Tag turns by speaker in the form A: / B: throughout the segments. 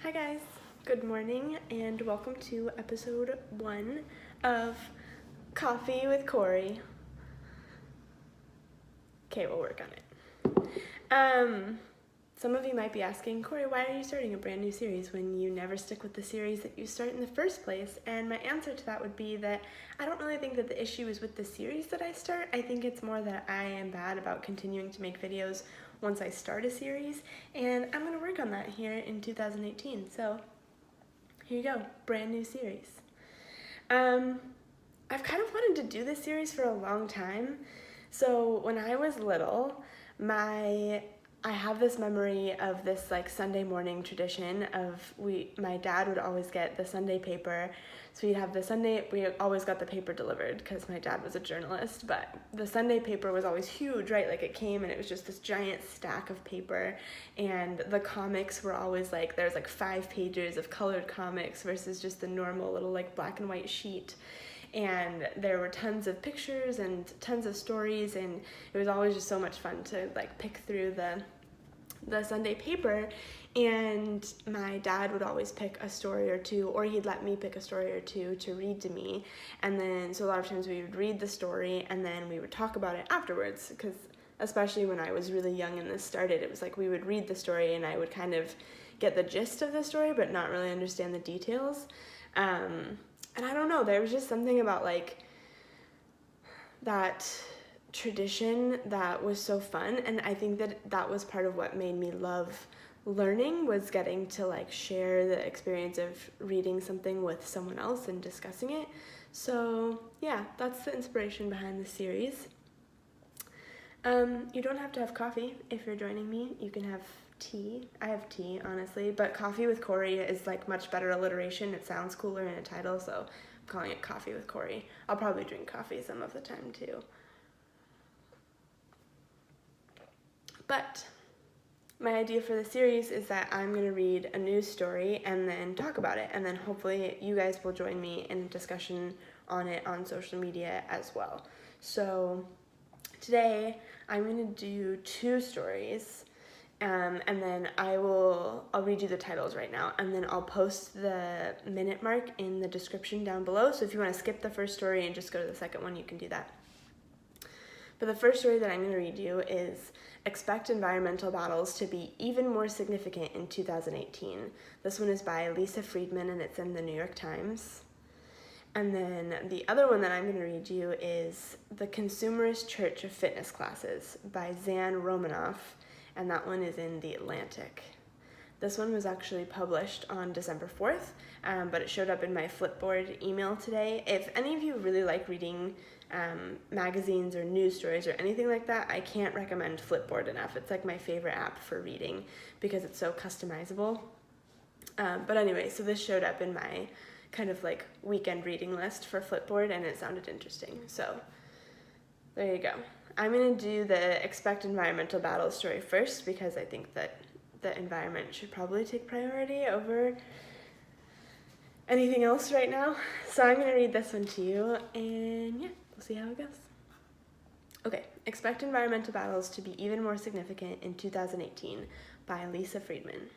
A: Hi guys, good morning and welcome to episode 1 of Coffee with Kory. Okay, we'll work on it. Some of you might be asking, Kory, why are you starting a brand new series when you never stick with the series that you start in the first place? And my answer to that would be that I don't really think that the issue is with the series that I start. I think it's more that I am bad about continuing to make videos once I start a series, and I'm going to work on that here in 2018. So here you go, brand new series. I've kind of wanted to do this series for a long time. So when I was little, I have this memory of this like Sunday morning tradition of my dad would always get the Sunday paper. So we always got the paper delivered because my dad was a journalist, but the Sunday paper was always huge, right? Like it came and it was just this giant stack of paper, and the comics were always like, there's like 5 pages of colored comics versus just the normal little like black and white sheet. And there were tons of pictures and tons of stories, and it was always just so much fun to like pick through the Sunday paper. And my dad would always pick a story or two, or he'd let me pick a story or two to read to me. And then, so a lot of times we would read the story and then we would talk about it afterwards, because especially when I was really young and this started, it was like we would read the story and I would kind of get the gist of the story but not really understand the details. And I don't know, there was just something about like that tradition that was so fun, and I think that was part of what made me love learning, was getting to like share the experience of reading something with someone else and discussing it. So yeah, that's the inspiration behind the series. You don't have to have coffee if you're joining me. You can have tea. I have tea, honestly, but Coffee with Kory is like much better alliteration. It sounds cooler in a title, so I'm calling it Coffee with Kory. I'll probably drink coffee some of the time too. But my idea for the series is that I'm going to read a news story and then talk about it, and then hopefully you guys will join me in a discussion on it on social media as well. So today I'm going to do 2 stories, and then I'll read you the titles right now, and then I'll post the minute mark in the description down below. So if you want to skip the first story and just go to the second one, you can do that. But the first story that I'm going to read you is Expect Environmental Battles to be Even More Significant in 2018. This one is by Lisa Friedman, and it's in the New York Times. And then the other one that I'm going to read you is The Consumerist Church of Fitness Classes by Zan Romanoff, and that one is in The Atlantic. This one was actually published on December 4th, but it showed up in my Flipboard email today. If any of you really like reading magazines or news stories or anything like that, I can't recommend Flipboard enough. It's like my favorite app for reading because it's so customizable. But anyway, so this showed up in my kind of like weekend reading list for Flipboard, and it sounded interesting. So there you go. I'm going to do the Expect Environmental Battles story first because I think that the environment should probably take priority over anything else right now. So I'm going to read this one to you, and yeah, we'll see how it goes. Okay, Expect Environmental Battles to be Even More Significant in 2018 by Lisa Friedman.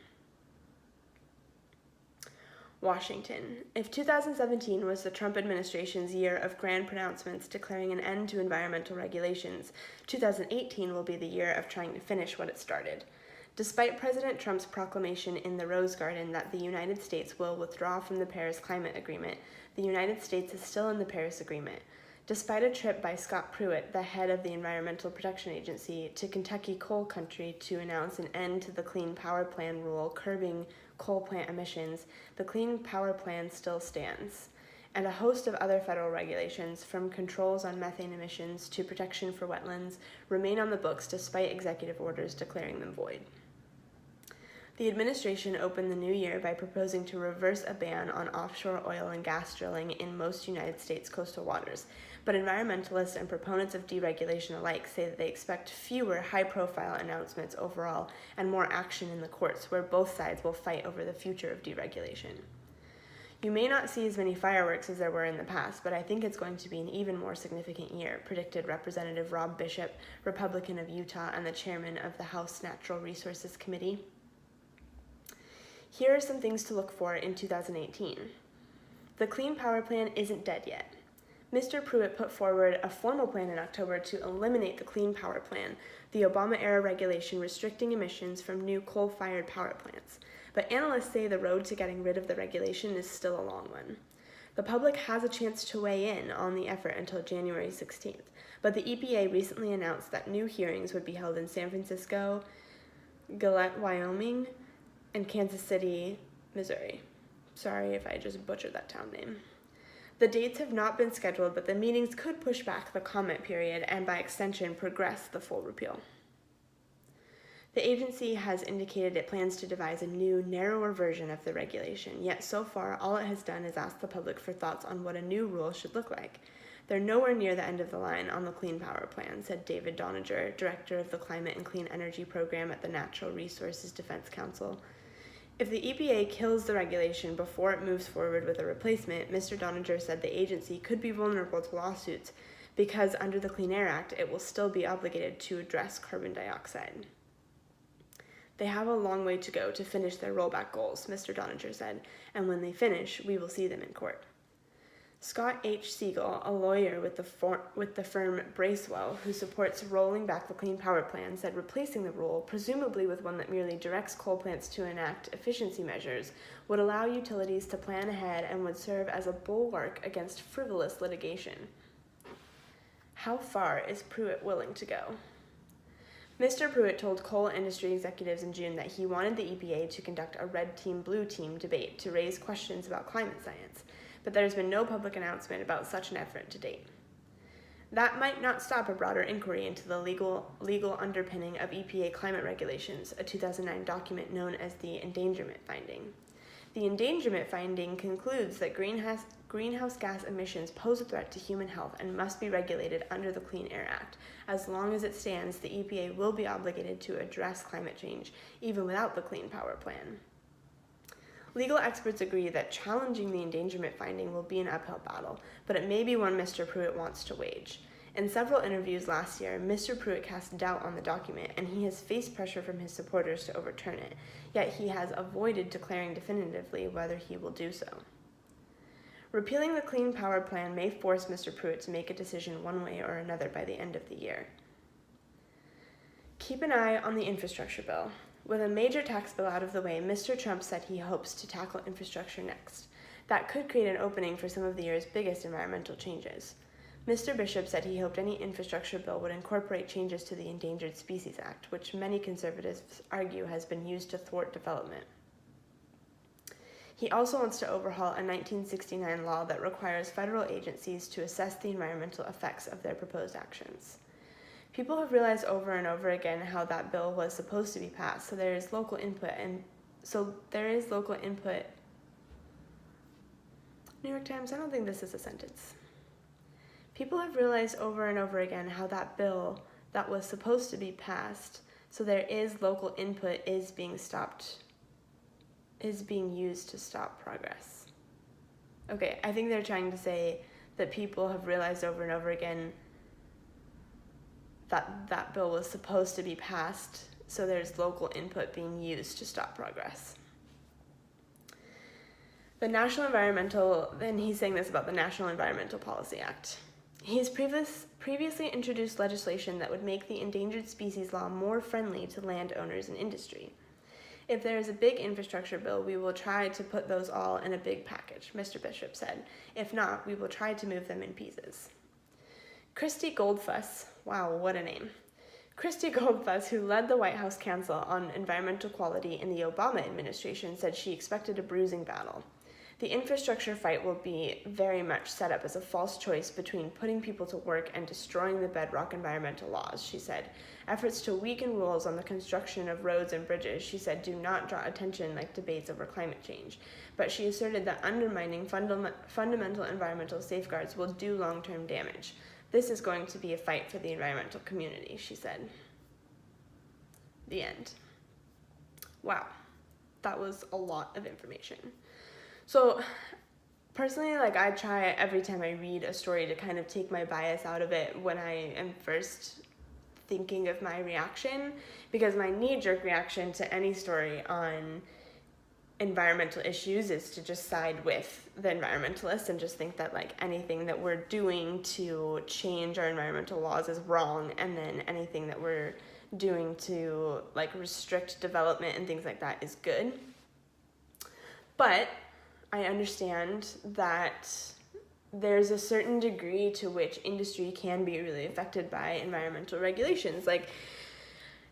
A: Washington. If 2017 was the Trump administration's year of grand pronouncements declaring an end to environmental regulations, 2018 will be the year of trying to finish what it started. Despite President Trump's proclamation in the Rose Garden that the United States will withdraw from the Paris Climate Agreement, the United States is still in the Paris Agreement. Despite a trip by Scott Pruitt, the head of the Environmental Protection Agency, to Kentucky coal country to announce an end to the Clean Power Plan rule curbing coal plant emissions, the Clean Power Plan still stands, and a host of other federal regulations, from controls on methane emissions to protection for wetlands, remain on the books despite executive orders declaring them void. The administration opened the new year by proposing to reverse a ban on offshore oil and gas drilling in most United States coastal waters, but environmentalists and proponents of deregulation alike say that they expect fewer high-profile announcements overall and more action in the courts, where both sides will fight over the future of deregulation. You may not see as many fireworks as there were in the past, but I think it's going to be an even more significant year, predicted Representative Rob Bishop, Republican of Utah and the chairman of the House Natural Resources Committee. Here are some things to look for in 2018. The Clean Power Plan isn't dead yet. Mr. Pruitt put forward a formal plan in October to eliminate the Clean Power Plan, the Obama-era regulation restricting emissions from new coal-fired power plants. But analysts say the road to getting rid of the regulation is still a long one. The public has a chance to weigh in on the effort until January 16th, but the EPA recently announced that new hearings would be held in San Francisco, Gillette, Wyoming, and Kansas City, Missouri. Sorry if I just butchered that town name. The dates have not been scheduled, but the meetings could push back the comment period and, by extension, progress the full repeal. The agency has indicated it plans to devise a new, narrower version of the regulation, yet so far all it has done is ask the public for thoughts on what a new rule should look like. They're nowhere near the end of the line on the Clean Power Plan, said David Doninger, director of the Climate and Clean Energy Program at the Natural Resources Defense Council. If the EPA kills the regulation before it moves forward with a replacement, Mr. Doninger said the agency could be vulnerable to lawsuits because under the Clean Air Act, it will still be obligated to address carbon dioxide. They have a long way to go to finish their rollback goals, Mr. Doninger said, and when they finish, we will see them in court. Scott H. Siegel, a lawyer with the firm Bracewell, who supports rolling back the Clean Power Plan, said replacing the rule, presumably with one that merely directs coal plants to enact efficiency measures, would allow utilities to plan ahead and would serve as a bulwark against frivolous litigation. How far is Pruitt willing to go? Mr. Pruitt told coal industry executives in June that he wanted the EPA to conduct a red team, blue team debate to raise questions about climate science, but there has been no public announcement about such an effort to date. That might not stop a broader inquiry into the legal underpinning of EPA climate regulations, a 2009 document known as the Endangerment Finding. The Endangerment Finding concludes that greenhouse gas emissions pose a threat to human health and must be regulated under the Clean Air Act. As long as it stands, the EPA will be obligated to address climate change, even without the Clean Power Plan. Legal experts agree that challenging the endangerment finding will be an uphill battle, but it may be one Mr. Pruitt wants to wage. In several interviews last year, Mr. Pruitt cast doubt on the document, and he has faced pressure from his supporters to overturn it, yet he has avoided declaring definitively whether he will do so. Repealing the Clean Power Plan may force Mr. Pruitt to make a decision one way or another by the end of the year. Keep an eye on the infrastructure bill. With a major tax bill out of the way, Mr. Trump said he hopes to tackle infrastructure next. That could create an opening for some of the year's biggest environmental changes. Mr. Bishop said he hoped any infrastructure bill would incorporate changes to the Endangered Species Act, which many conservatives argue has been used to thwart development. He also wants to overhaul a 1969 law that requires federal agencies to assess the environmental effects of their proposed actions. People have realized over and over again how that bill was supposed to be passed, so there is local input. New York Times, I don't think this is a sentence. People have realized over and over again how that bill that was supposed to be passed, so there is local input, is being used to stop progress. Okay, I think they're trying to say that people have realized over and over again that that bill was supposed to be passed, so there's local input being used to stop progress. The National Environmental, and he's saying this about the National Environmental Policy Act. He's previously introduced legislation that would make the endangered species law more friendly to landowners and industry. If there is a big infrastructure bill, we will try to put those all in a big package, Mr. Bishop said. If not, we will try to move them in pieces. Christy Goldfuss, wow, what a name. Christy Goldfuss, who led the White House Council on Environmental Quality in the Obama administration, said she expected a bruising battle. The infrastructure fight will be very much set up as a false choice between putting people to work and destroying the bedrock environmental laws, she said. Efforts to weaken rules on the construction of roads and bridges, she said, do not draw attention like debates over climate change. But she asserted that undermining fundamental environmental safeguards will do long-term damage. This is going to be a fight for the environmental community, she said. The end. Wow, that was a lot of information. So personally, I try every time I read a story to kind of take my bias out of it when I am first thinking of my reaction, because my knee-jerk reaction to any story on environmental issues is to just side with the environmentalists and just think that like anything that we're doing to change our environmental laws is wrong, and then anything that we're doing to like restrict development and things like that is good. But I understand that there's a certain degree to which industry can be really affected by environmental regulations. Like,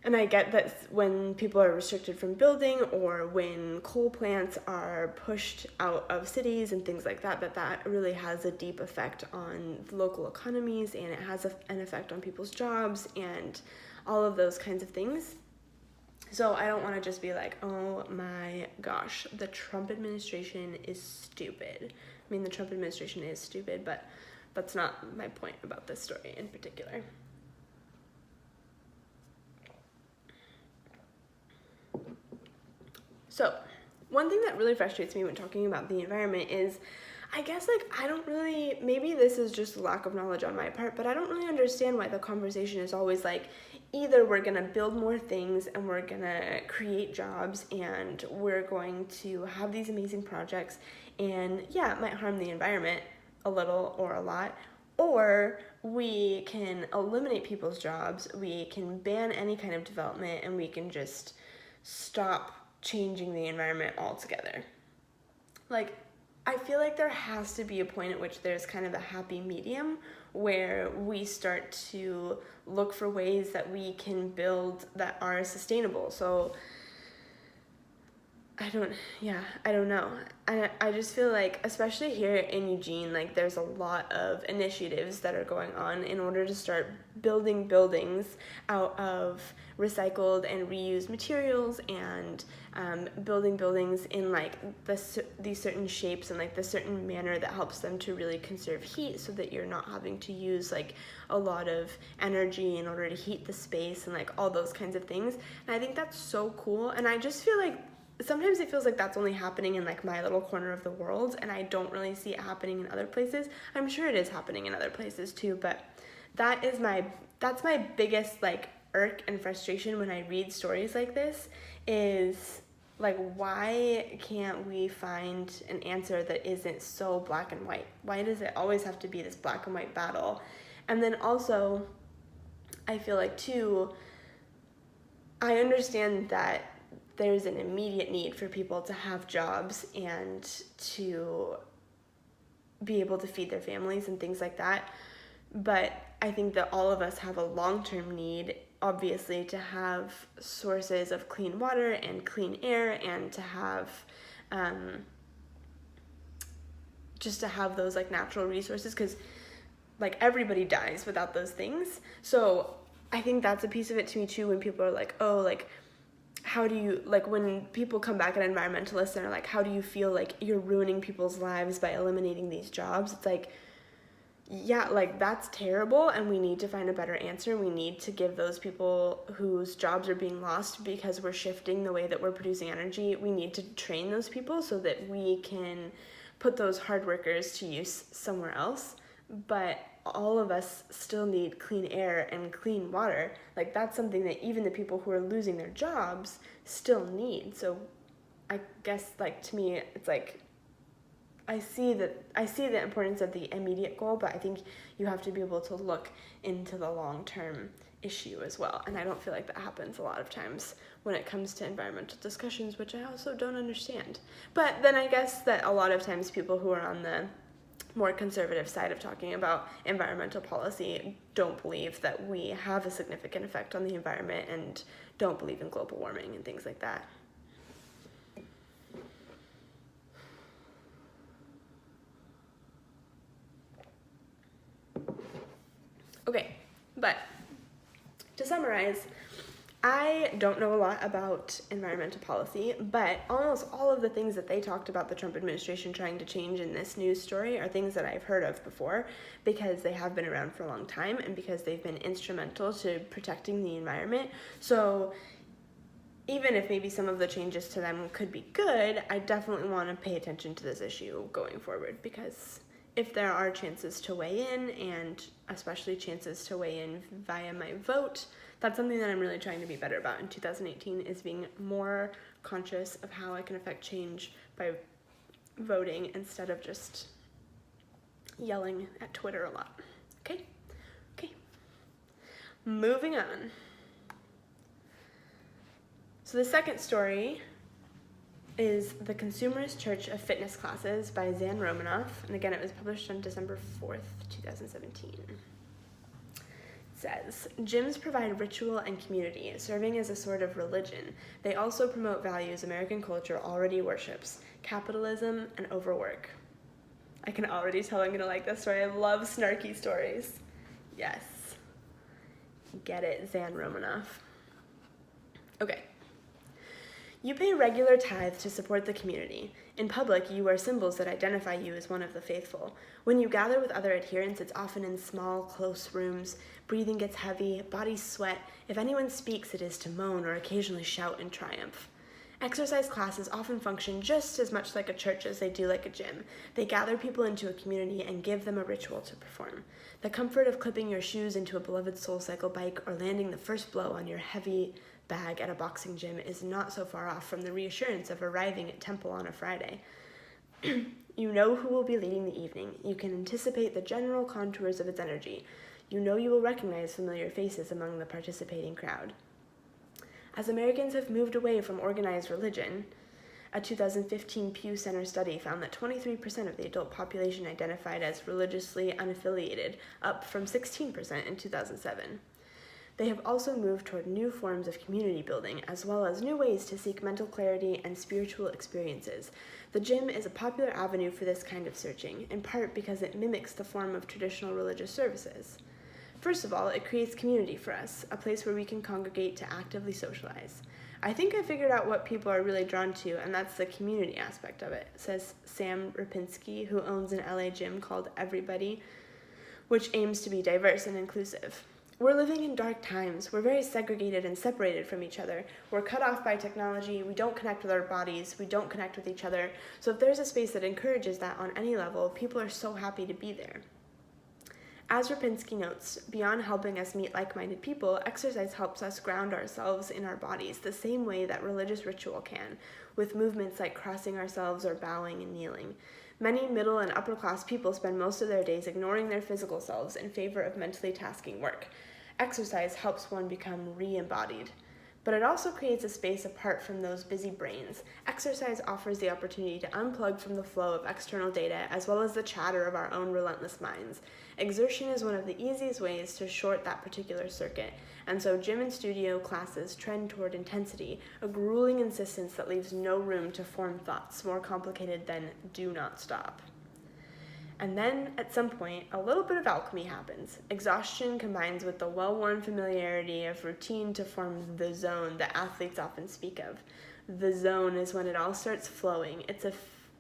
A: and I get that when people are restricted from building, or when coal plants are pushed out of cities and things like that, that really has a deep effect on local economies, and it has an effect on people's jobs and all of those kinds of things. So I don't want to just be like, oh my gosh, the Trump administration is stupid. I mean, the Trump administration is stupid, but that's not my point about this story in particular. So, one thing that really frustrates me when talking about the environment is, I guess, like, I don't really, maybe this is just lack of knowledge on my part, but I don't really understand why the conversation is always like, either we're going to build more things and we're going to create jobs and we're going to have these amazing projects, and yeah, it might harm the environment a little or a lot, or we can eliminate people's jobs, we can ban any kind of development, and we can just stop changing the environment altogether. Like, I feel like there has to be a point at which there's kind of a happy medium where we start to look for ways that we can build that are sustainable. So I don't know. I just feel like, especially here in Eugene, like there's a lot of initiatives that are going on in order to start building buildings out of recycled and reused materials, and building buildings in like these certain shapes and like the certain manner that helps them to really conserve heat, so that you're not having to use like a lot of energy in order to heat the space and like all those kinds of things. And I think that's so cool, and I just feel like sometimes it feels like that's only happening in like my little corner of the world, and I don't really see it happening in other places. I'm sure it is happening in other places too, but that's my biggest like irk and frustration when I read stories like this, is like, why can't we find an answer that isn't so black and white? Why does it always have to be this black and white battle? And then also, I feel like too, I understand that there's an immediate need for people to have jobs and to be able to feed their families and things like that. But I think that all of us have a long-term need, obviously, to have sources of clean water and clean air, and to have just to have those like natural resources, because like everybody dies without those things. So I think that's a piece of it to me too, when people are like, oh, like, how do you, like, when people come back at environmentalists and are like, how do you feel like you're ruining people's lives by eliminating these jobs? It's like, yeah, like, that's terrible, and we need to find a better answer. We need to give those people whose jobs are being lost because we're shifting the way that we're producing energy, we need to train those people so that we can put those hard workers to use somewhere else. But all of us still need clean air and clean water. Like, that's something that even the people who are losing their jobs still need. So I guess, like, to me, it's like, I see the importance of the immediate goal, but I think you have to be able to look into the long-term issue as well. And I don't feel like that happens a lot of times when it comes to environmental discussions, which I also don't understand. But then I guess that a lot of times people who are on the more conservative side of talking about environmental policy don't believe that we have a significant effect on the environment, and don't believe in global warming and things like that. Okay, but to summarize, I don't know a lot about environmental policy, but almost all of the things that they talked about the Trump administration trying to change in this news story are things that I've heard of before, because they have been around for a long time and because they've been instrumental to protecting the environment. So even if maybe some of the changes to them could be good, I definitely want to pay attention to this issue going forward, because if there are chances to weigh in, and especially chances to weigh in via my vote, that's something that I'm really trying to be better about in 2018, is being more conscious of how I can affect change by voting instead of just yelling at Twitter a lot. Okay? Moving on. So the second story is The Consumerist Church of Fitness Classes by Zan Romanoff. And again, it was published on December 4th, 2017. It says, gyms provide ritual and community, serving as a sort of religion. They also promote values American culture already worships, capitalism and overwork. I can already tell I'm gonna like this story. I love snarky stories. Yes. Get it, Zan Romanoff. Okay. You pay regular tithe to support the community. In public, you wear symbols that identify you as one of the faithful. When you gather with other adherents, it's often in small, close rooms. Breathing gets heavy, bodies sweat. If anyone speaks, it is to moan or occasionally shout in triumph. Exercise classes often function just as much like a church as they do like a gym. They gather people into a community and give them a ritual to perform. The comfort of clipping your shoes into a beloved SoulCycle bike or landing the first blow on your heavy bag at a boxing gym is not so far off from the reassurance of arriving at temple on a Friday. You know who will be leading the evening. You can anticipate the general contours of its energy. You know you will recognize familiar faces among the participating crowd. As Americans have moved away from organized religion, a 2015 Pew Center study found that 23% of the adult population identified as religiously unaffiliated, up from 16% in 2007. They have also moved toward new forms of community building, as well as new ways to seek mental clarity and spiritual experiences. The gym is a popular avenue for this kind of searching, in part because it mimics the form of traditional religious services. First of all, it creates community for us, a place where we can congregate to actively socialize. I think I figured out what people are really drawn to, and that's the community aspect of it, says Sam Rapinski, who owns an LA gym called Everybody, which aims to be diverse and inclusive. We're living in dark times. We're very segregated and separated from each other. We're cut off by technology. We don't connect with our bodies. We don't connect with each other. So if there's a space that encourages that on any level, people are so happy to be there. As Rapinski notes, beyond helping us meet like-minded people, exercise helps us ground ourselves in our bodies the same way that religious ritual can, with movements like crossing ourselves or bowing and kneeling. Many middle and upper-class people spend most of their days ignoring their physical selves in favor of mentally tasking work. Exercise helps one become re-embodied. But it also creates a space apart from those busy brains. Exercise offers the opportunity to unplug from the flow of external data as well as the chatter of our own relentless minds. Exertion is one of the easiest ways to short that particular circuit, and so gym and studio classes trend toward intensity, a grueling insistence that leaves no room to form thoughts more complicated than do not stop. And then, at some point, a little bit of alchemy happens. Exhaustion combines with the well-worn familiarity of routine to form the zone that athletes often speak of. The zone is when it all starts flowing. It's a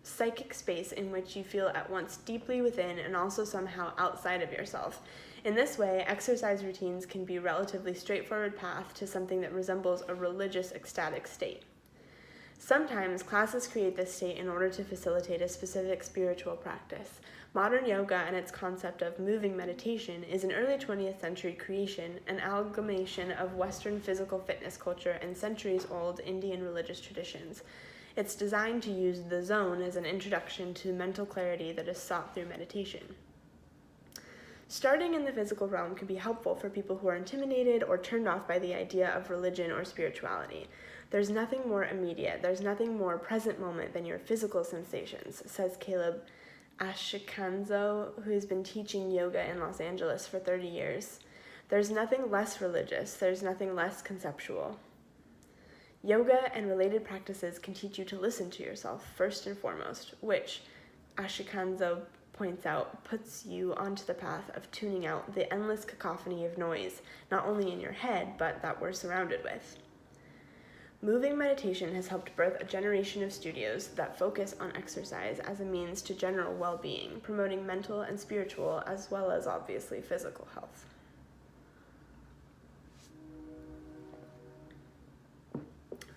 A: psychic space in which you feel at once deeply within and also somehow outside of yourself. In this way, exercise routines can be a relatively straightforward path to something that resembles a religious ecstatic state. Sometimes classes create this state in order to facilitate a specific spiritual practice. Modern yoga and its concept of moving meditation is an early 20th century creation, an amalgamation of Western physical fitness culture and centuries-old Indian religious traditions. It's designed to use the zone as an introduction to mental clarity that is sought through meditation. Starting in the physical realm can be helpful for people who are intimidated or turned off by the idea of religion or spirituality. There's nothing more immediate, there's nothing more present moment than your physical sensations, says Caleb Ashikanzo, who has been teaching yoga in Los Angeles for 30 years. There's nothing less religious, there's nothing less conceptual. Yoga and related practices can teach you to listen to yourself first and foremost, which, Ashikanzo points out, puts you onto the path of tuning out the endless cacophony of noise, not only in your head, but that we're surrounded with. Moving meditation has helped birth a generation of studios that focus on exercise as a means to general well-being, promoting mental and spiritual as well as obviously physical health.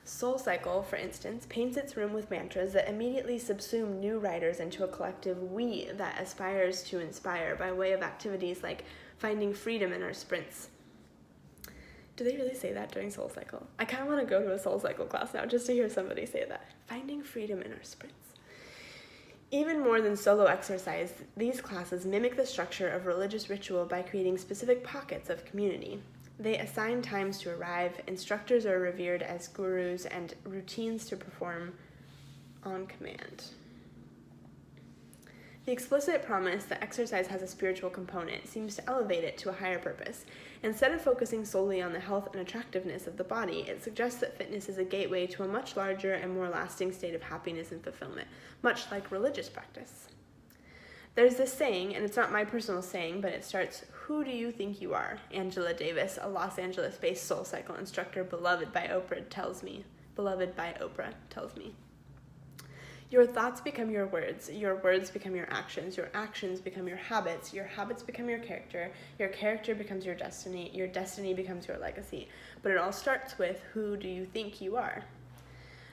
A: SoulCycle, for instance, paints its room with mantras that immediately subsume new riders into a collective we that aspires to inspire by way of activities like finding freedom in our sprints. Do they really say that during Soul Cycle? I kind of want to go to a Soul Cycle class now just to hear somebody say that. Finding freedom in our sprints. Even more than solo exercise, these classes mimic the structure of religious ritual by creating specific pockets of community. They assign times to arrive, instructors are revered as gurus, and routines to perform on command. The explicit promise that exercise has a spiritual component seems to elevate it to a higher purpose. Instead of focusing solely on the health and attractiveness of the body, it suggests that fitness is a gateway to a much larger and more lasting state of happiness and fulfillment, much like religious practice. There's this saying, and it's not my personal saying, but it starts, "Who do you think you are?" Angela Davis, a Los Angeles-based Soul Cycle instructor beloved by Oprah, tells me. Your thoughts become your words become your actions become your habits become your character becomes your destiny becomes your legacy. But it all starts with, who do you think you are?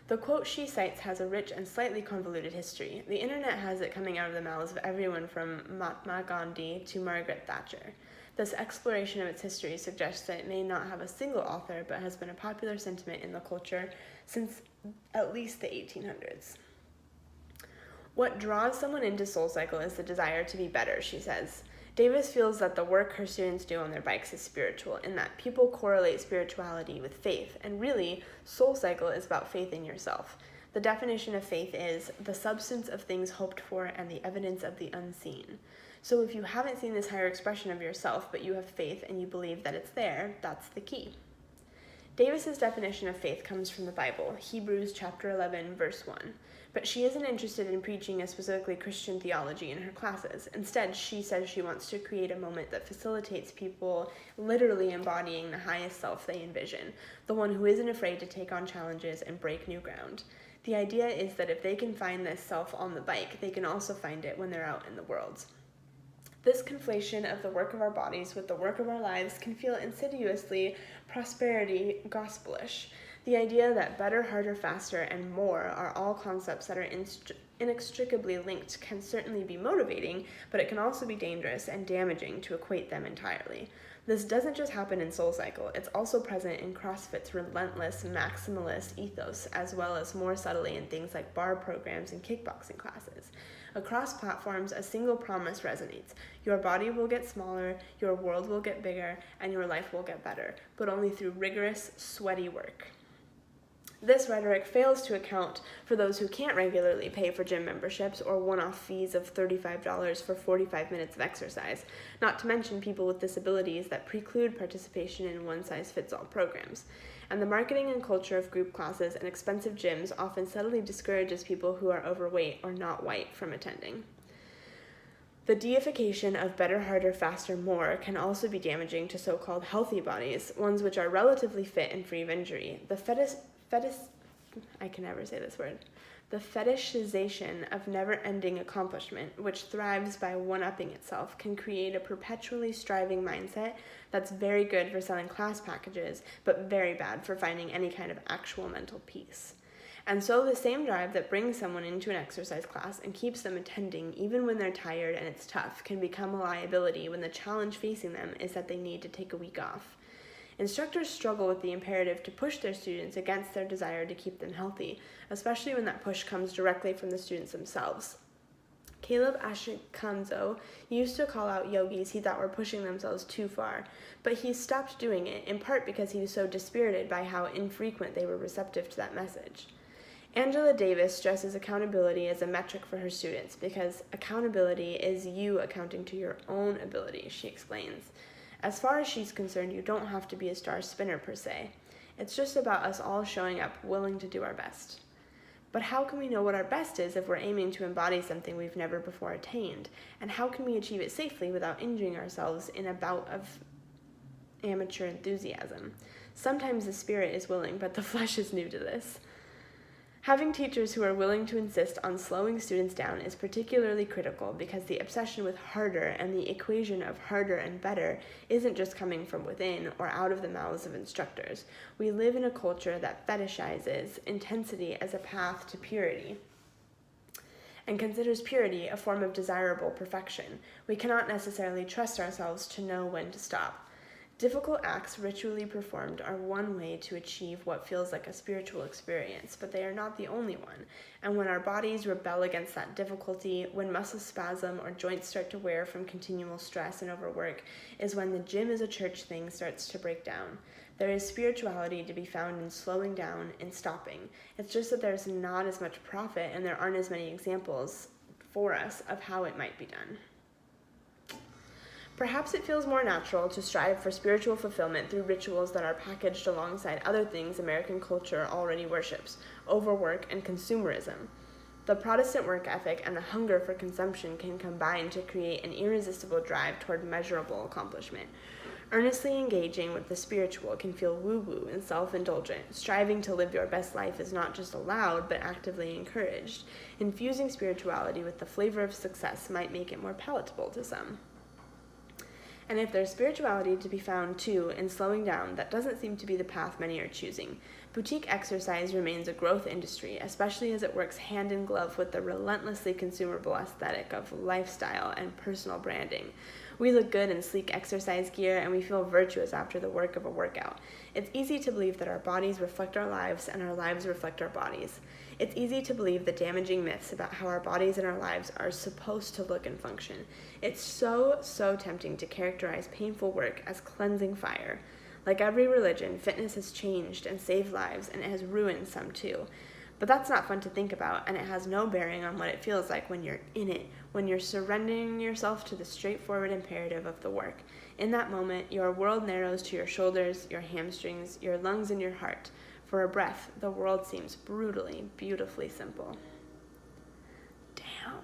A: The quote she cites has a rich and slightly convoluted history. The internet has it coming out of the mouths of everyone from Mahatma Gandhi to Margaret Thatcher. This exploration of its history suggests that it may not have a single author, but has been a popular sentiment in the culture since at least the 1800s. What draws someone into Soul Cycle is the desire to be better, she says. Davis feels that the work her students do on their bikes is spiritual, in that people correlate spirituality with faith, and really, Soul Cycle is about faith in yourself. The definition of faith is the substance of things hoped for and the evidence of the unseen. So if you haven't seen this higher expression of yourself, but you have faith and you believe that it's there, that's the key. Davis's definition of faith comes from the Bible, Hebrews chapter 11, verse 1. But she isn't interested in preaching a specifically Christian theology in her classes. Instead, she says she wants to create a moment that facilitates people literally embodying the highest self they envision, the one who isn't afraid to take on challenges and break new ground. The idea is that if they can find this self on the bike, they can also find it when they're out in the world. This conflation of the work of our bodies with the work of our lives can feel insidiously prosperity gospelish. The idea that better, harder, faster, and more are all concepts that are inextricably linked can certainly be motivating, but it can also be dangerous and damaging to equate them entirely. This doesn't just happen in Soul Cycle, it's also present in CrossFit's relentless maximalist ethos, as well as more subtly in things like bar programs and kickboxing classes. Across platforms, a single promise resonates. Your body will get smaller, your world will get bigger, and your life will get better, but only through rigorous, sweaty work. This rhetoric fails to account for those who can't regularly pay for gym memberships or one-off fees of $35 for 45 minutes of exercise, not to mention people with disabilities that preclude participation in one-size-fits-all programs. And the marketing and culture of group classes and expensive gyms often subtly discourages people who are overweight or not white from attending. The deification of better, harder, faster, more can also be damaging to so-called healthy bodies, ones which are relatively fit and free of injury. The fetishization of never-ending accomplishment, which thrives by one-upping itself, can create a perpetually striving mindset that's very good for selling class packages, but very bad for finding any kind of actual mental peace. And so the same drive that brings someone into an exercise class and keeps them attending even when they're tired and it's tough can become a liability when the challenge facing them is that they need to take a week off. Instructors struggle with the imperative to push their students against their desire to keep them healthy, especially when that push comes directly from the students themselves. Caleb Ashikanzo used to call out yogis he thought were pushing themselves too far, but he stopped doing it, in part because he was so dispirited by how infrequent they were receptive to that message. Angela Davis stresses accountability as a metric for her students because accountability is you accounting to your own ability, she explains. As far as she's concerned, you don't have to be a star spinner per se. It's just about us all showing up, willing to do our best. But how can we know what our best is if we're aiming to embody something we've never before attained? And how can we achieve it safely without injuring ourselves in a bout of amateur enthusiasm? Sometimes the spirit is willing, but the flesh is new to this. Having teachers who are willing to insist on slowing students down is particularly critical because the obsession with harder and the equation of harder and better isn't just coming from within or out of the mouths of instructors. We live in a culture that fetishizes intensity as a path to purity and considers purity a form of desirable perfection. We cannot necessarily trust ourselves to know when to stop. Difficult acts ritually performed are one way to achieve what feels like a spiritual experience, but they are not the only one. And when our bodies rebel against that difficulty, when muscles spasm or joints start to wear from continual stress and overwork, is when the gym as a church thing starts to break down. There is spirituality to be found in slowing down and stopping. It's just that there's not as much profit and there aren't as many examples for us of how it might be done. Perhaps it feels more natural to strive for spiritual fulfillment through rituals that are packaged alongside other things American culture already worships, overwork and consumerism. The Protestant work ethic and the hunger for consumption can combine to create an irresistible drive toward measurable accomplishment. Earnestly engaging with the spiritual can feel woo-woo and self-indulgent. Striving to live your best life is not just allowed, but actively encouraged. Infusing spirituality with the flavor of success might make it more palatable to some. And if there's spirituality to be found, too, in slowing down, that doesn't seem to be the path many are choosing. Boutique exercise remains a growth industry, especially as it works hand in glove with the relentlessly consumable aesthetic of lifestyle and personal branding. We look good in sleek exercise gear, and we feel virtuous after the work of a workout. It's easy to believe that our bodies reflect our lives, and our lives reflect our bodies. It's easy to believe the damaging myths about how our bodies and our lives are supposed to look and function. It's so tempting to characterize painful work as cleansing fire. Like every religion, fitness has changed and saved lives, and it has ruined some too. But that's not fun to think about, and it has no bearing on what it feels like when you're in it, when you're surrendering yourself to the straightforward imperative of the work. In that moment, your world narrows to your shoulders, your hamstrings, your lungs, and your heart. For a breath, the world seems brutally, beautifully simple. Damn.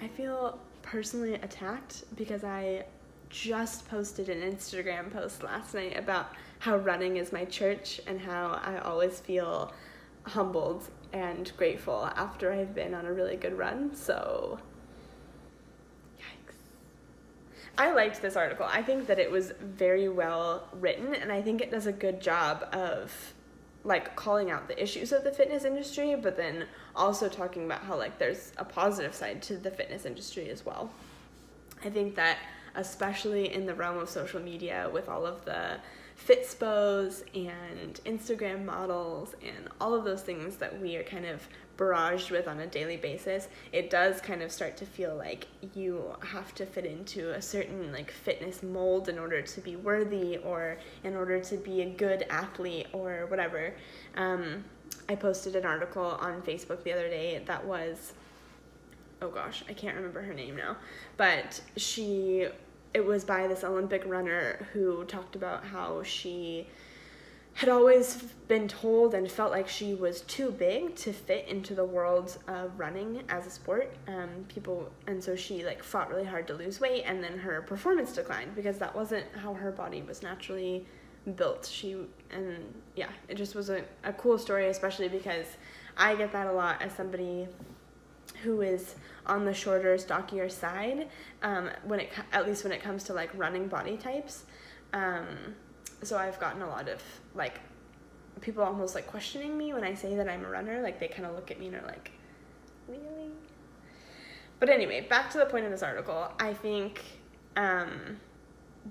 A: I feel personally attacked because I just posted an Instagram post last night about how running is my church and how I always feel humbled and grateful after I've been on a really good run. So, yikes. I liked this article. I think that it was very well written, and I think it does a good job of like calling out the issues of the fitness industry, but then also talking about how like there's a positive side to the fitness industry as well. I think that especially in the realm of social media with all of the Fitspos and Instagram models and all of those things that we are kind of barraged with on a daily basis, it does kind of start to feel like you have to fit into a certain like fitness mold in order to be worthy or in order to be a good athlete or whatever. I posted an article on Facebook the other day that was, oh gosh, I can't remember her name now, but it was by this Olympic runner who talked about how she had always been told and felt like she was too big to fit into the world of running as a sport. And so she like fought really hard to lose weight, and then her performance declined because that wasn't how her body was naturally built. It just was a cool story, especially because I get that a lot as somebody who is on the shorter, stockier side, at least when it comes to like running body types. So I've gotten a lot of like people almost like questioning me when I say that I'm a runner. Like they kind of look at me and are like, really? But anyway, back to the point of this article. I think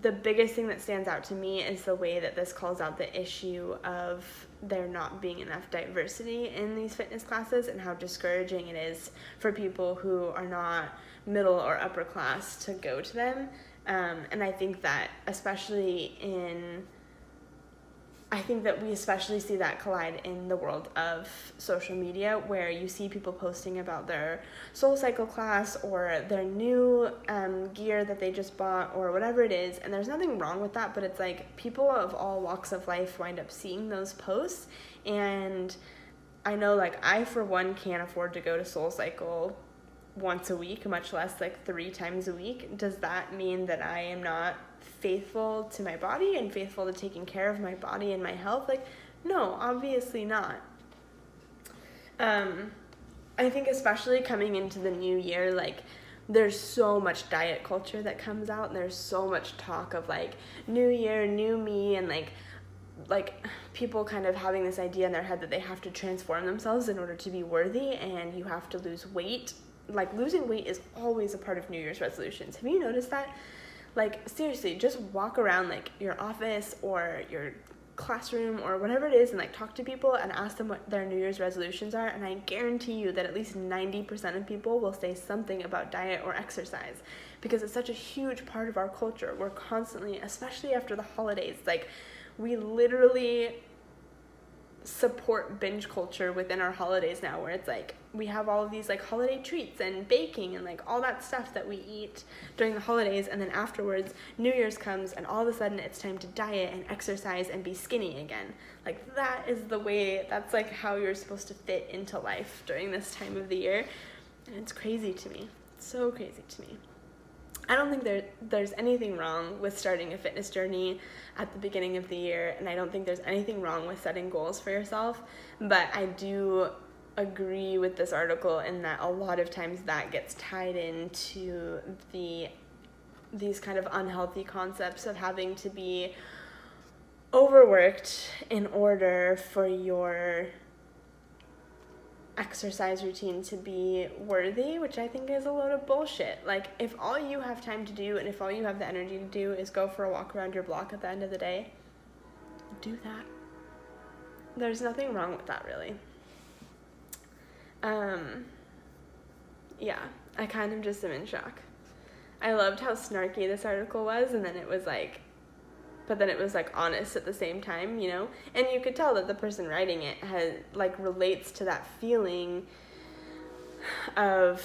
A: the biggest thing that stands out to me is the way that this calls out the issue of there not being enough diversity in these fitness classes and how discouraging it is for people who are not middle or upper class to go to them. And I think that we especially see that collide in the world of social media, where you see people posting about their SoulCycle class or their new gear that they just bought or whatever it is. And there's nothing wrong with that, but it's like people of all walks of life wind up seeing those posts. And I know like I, for one, can't afford to go to SoulCycle once a week, much less like 3 times a week. Does that mean that I am not faithful to my body and faithful to taking care of my body and my health? Like, no, obviously not. I think especially coming into the new year, like there's so much diet culture that comes out, and there's so much talk of like new year, new me, and like people kind of having this idea in their head that they have to transform themselves in order to be worthy, and you have to lose weight like losing weight is always a part of New Year's resolutions. Have you noticed that? Like, seriously, just walk around like your office or your classroom or whatever it is and like talk to people and ask them what their New Year's resolutions are, and I guarantee you that at least 90% of people will say something about diet or exercise, because it's such a huge part of our culture. We're constantly, especially after the holidays, like we literally support binge culture within our holidays now, where it's like we have all of these like holiday treats and baking and like all that stuff that we eat during the holidays, and then afterwards New Year's comes and all of a sudden it's time to diet and exercise and be skinny again. Like that is the way, that's like how you're supposed to fit into life during this time of the year, and it's crazy to me. It's so crazy to me. I don't think there's anything wrong with starting a fitness journey at the beginning of the year, and I don't think there's anything wrong with setting goals for yourself, but I do agree with this article in that a lot of times that gets tied into these kind of unhealthy concepts of having to be overworked in order for your exercise routine to be worthy, which I think is a load of bullshit. Like, if all you have time to do and if all you have the energy to do is go for a walk around your block at the end of the day, do that. There's nothing wrong with that, really. Yeah, I kind of just am in shock. I loved how snarky this article was, and then it was like, but then it was like honest at the same time, you know? And you could tell that the person writing it has like relates to that feeling of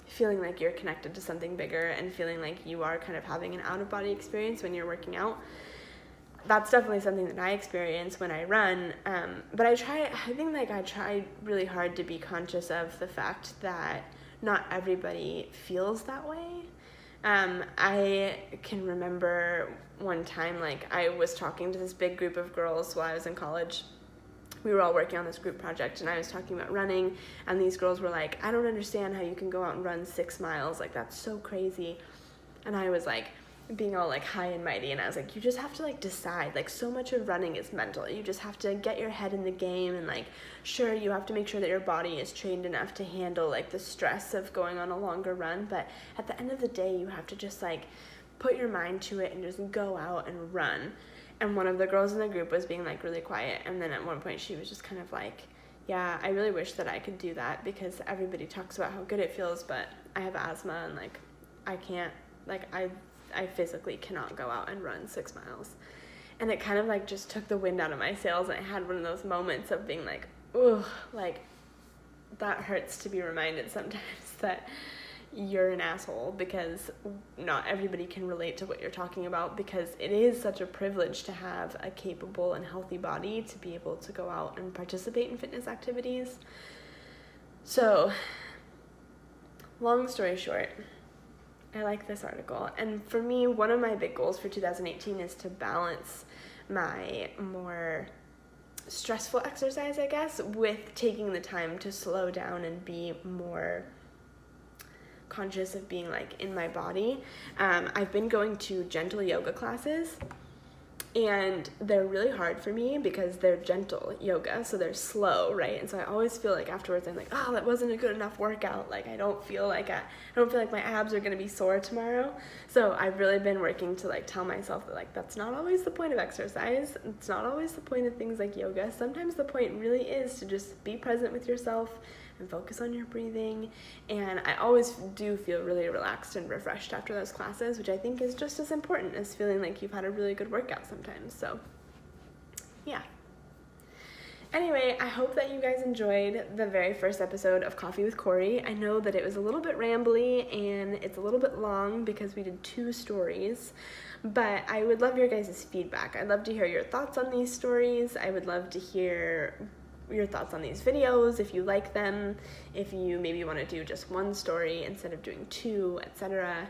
A: feeling like you're connected to something bigger and feeling like you are kind of having an out-of-body experience when you're working out. That's definitely something that I experience when I run, but I try really hard to be conscious of the fact that not everybody feels that way. I can remember one time, like, I was talking to this big group of girls while I was in college. We were all working on this group project, and I was talking about running, and these girls were like, I don't understand how you can go out and run 6 miles, like, that's so crazy. And I was like, being all like high and mighty, and I was like, you just have to like decide, like so much of running is mental. You just have to get your head in the game, and like sure, you have to make sure that your body is trained enough to handle like the stress of going on a longer run, but at the end of the day you have to just like put your mind to it and just go out and run. And one of the girls in the group was being like really quiet, and then at one point she was just kind of like, yeah, I really wish that I could do that, because everybody talks about how good it feels, but I have asthma and like I can't, like I physically cannot go out and run 6 miles. And it kind of like just took the wind out of my sails, and I had one of those moments of being like, ugh, like that hurts to be reminded sometimes that you're an asshole, because not everybody can relate to what you're talking about, because it is such a privilege to have a capable and healthy body to be able to go out and participate in fitness activities. So, long story short, I like this article, and for me, one of my big goals for 2018 is to balance my more stressful exercise, I guess, with taking the time to slow down and be more conscious of being like in my body. I've been going to gentle yoga classes, and they're really hard for me because they're gentle yoga, so they're slow, right? And so I always feel like afterwards I'm like, oh, that wasn't a good enough workout. Like I don't feel like my abs are gonna be sore tomorrow. So I've really been working to like tell myself that like that's not always the point of exercise. It's not always the point of things like yoga. Sometimes the point really is to just be present with yourself and focus on your breathing. And I always do feel really relaxed and refreshed after those classes, which I think is just as important as feeling like you've had a really good workout sometimes. So yeah. Anyway, I hope that you guys enjoyed the very first episode of Coffee with Kory. I know that it was a little bit rambly and it's a little bit long because we did 2 stories, but I would love your guys' feedback. I'd love to hear your thoughts on these stories. I would love to hear your thoughts on these videos, if you like them, if you maybe want to do just 1 story instead of doing 2, etc.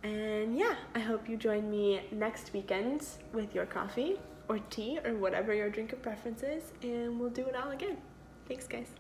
A: And yeah, I hope you join me next weekend with your coffee or tea or whatever your drink of preference is, and we'll do it all again. Thanks, guys.